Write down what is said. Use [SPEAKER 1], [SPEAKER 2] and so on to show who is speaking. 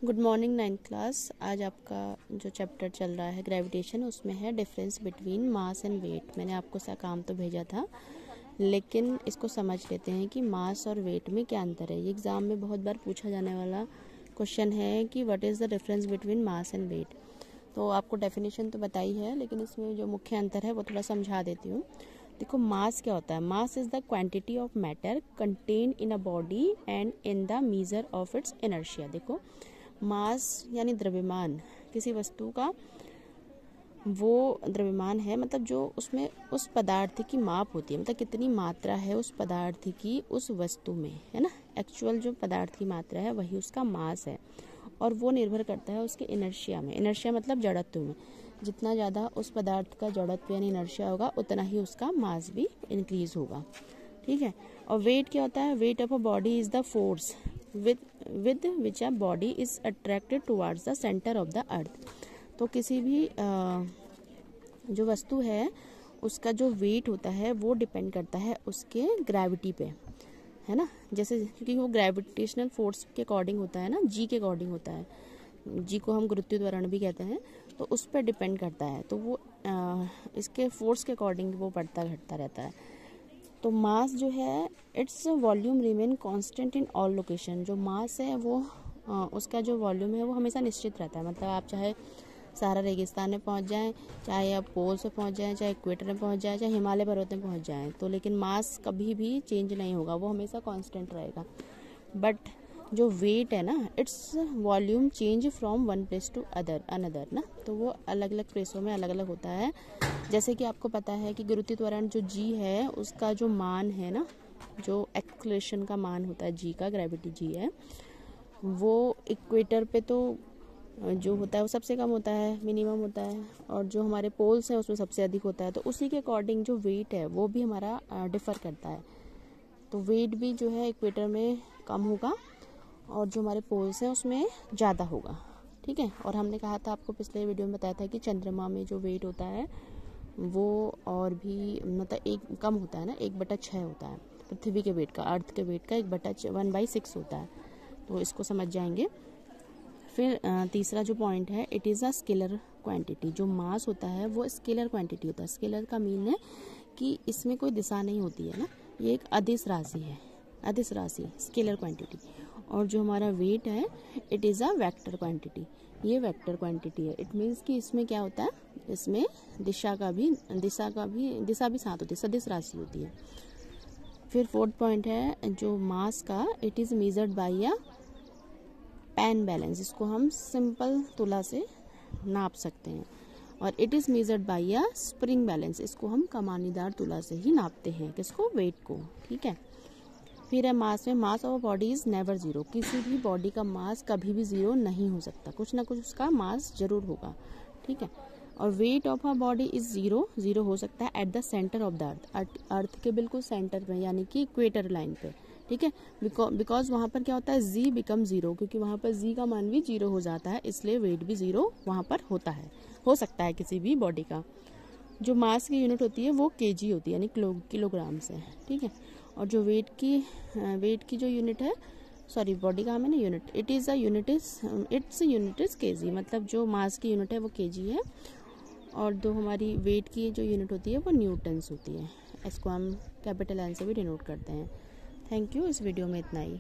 [SPEAKER 1] Good morning 9th class. आज आपका जो चैप्टर चल रहा है ग्रेविटेशन, उसमें है difference between mass and weight. मैंने आपको सा काम तो भेजा था, लेकिन इसको समझ लेते हैं कि मास और वेट में क्या अंतर है। ये एग्ज़ाम में बहुत बार पूछा जाने वाला क्वेश्चन है कि what is the difference between mass and weight. तो आपको डेफिनेशन तो बताई है, लेकिन इसमें जो मुख्य अंतर है वो थोड़ा समझा देती हूँ। देखो, मास क्या होता है। Mass is the quantity of matter content in a body and in the measure of its inertia. देखो, मास यानी द्रव्यमान, किसी वस्तु का वो द्रव्यमान है, मतलब जो उसमें उस पदार्थ की माप होती है, मतलब कितनी मात्रा है उस पदार्थ की उस वस्तु में, है ना। एक्चुअल जो पदार्थ की मात्रा है वही उसका मास है, और वो निर्भर करता है उसके इनर्शिया में। इनर्शिया मतलब जड़त्व में। जितना ज़्यादा उस पदार्थ का जड़त्व यानी इनर्शिया होगा, उतना ही उसका मास भी इंक्रीज होगा, ठीक है। और वेट क्या होता है। Weight of a body is the force with which a body is attracted towards the center of the earth। तो किसी भी जो वस्तु है उसका जो वेट होता है वो डिपेंड करता है उसके ग्रेविटी पे, है ना। जैसे क्योंकि वो ग्रेविटेशनल फोर्स के अकॉर्डिंग होता है ना, जी के अकॉर्डिंग होता है। जी को हम गुरुत्व त्वरण भी कहते हैं, तो उस पर डिपेंड करता है। तो वो इसके फोर्स के अकॉर्डिंग वो बढ़ता घटता रहता है। तो मास जो है, its volume remain constant in all location. जो मास है वो उसका जो वॉल्यूम है वो हमेशा निश्चित रहता है। मतलब आप चाहे सारा रेगिस्तान में पहुंच जाएं, चाहे आप पोल से पहुंच जाएं, चाहे इक्वेटर में पहुंच जाएं, चाहे हिमालय पर्वत में पहुंच जाएं, तो लेकिन मास कभी भी चेंज नहीं होगा, वो हमेशा कांस्टेंट रहेगा। बट जो वेट है ना, its volume change from one place to another ना, तो वो अलग अलग प्लेसों में अलग अलग होता है। जैसे कि आपको पता है कि गुरुत्व त्वरण जो जी है उसका जो मान है ना, जो एक्सेलरेशन का मान होता है जी का, ग्रेविटी जी है, वो इक्वेटर पे तो जो होता है वो सबसे कम होता है, मिनिमम होता है, और जो हमारे पोल्स हैं उसमें सबसे अधिक होता है। तो उसी के अकॉर्डिंग जो वेट है वो भी हमारा डिफर करता है। तो वेट भी जो है इक्वेटर में कम होगा, और जो हमारे पोल्स हैं उसमें ज़्यादा होगा, ठीक है। और हमने कहा था, आपको पिछले वीडियो में बताया था कि चंद्रमा में जो वेट होता है वो और भी मतलब एक कम होता है ना, 1/6 होता है पृथ्वी के वेट का। अर्थ के वेट का 1/6 होता है। तो इसको समझ जाएंगे। फिर तीसरा जो पॉइंट है, it is a scalar quantity. जो मास होता है वो स्केलर क्वांटिटी होता है। स्केलर का मीन है कि इसमें कोई दिशा नहीं होती है ना, ये एक अदिश राशि है, अदिश राशि स्केलर क्वांटिटी। और जो हमारा वेट है, it is a vector quantity. ये वेक्टर क्वांटिटी है। इट मीन्स कि इसमें क्या होता है, इसमें दिशा भी साथ होती है, सदिश राशि होती है। फिर फोर्थ पॉइंट है जो मास का, it is measured by a pan balance. इसको हम सिंपल तुला से नाप सकते हैं। और it is measured by a spring balance. इसको हम कमानीदार तुला से ही नापते हैं, किसको, वेट को, ठीक है। फिर है मास में, mass of body is never zero. किसी भी बॉडी का मास कभी भी जीरो नहीं हो सकता, कुछ ना कुछ उसका मास जरूर होगा, ठीक है। और weight of a body is zero हो सकता है at the centre of the earth के बिल्कुल सेंटर में, यानी कि इक्वेटर लाइन पे, ठीक है। बिकॉज वहाँ पर क्या होता है, जी बिकम जीरो, क्योंकि वहाँ पर जी का मान भी जीरो हो जाता है, इसलिए वेट भी जीरो वहाँ पर होता है, हो सकता है किसी भी बॉडी का। जो मास की यूनिट होती है वो केजी होती है, यानी किलोग्राम से, ठीक है। और जो वेट की जो यूनिट है, सॉरी बॉडी का है ना unit, its unit is KG. मतलब जो मास की यूनिट है वो केजी है, और जो हमारी वेट की जो यूनिट होती है वो न्यूटन्स होती है। इसको हम कैपिटल एन से भी डिनोट करते हैं। Thank you. इस वीडियो में इतना ही।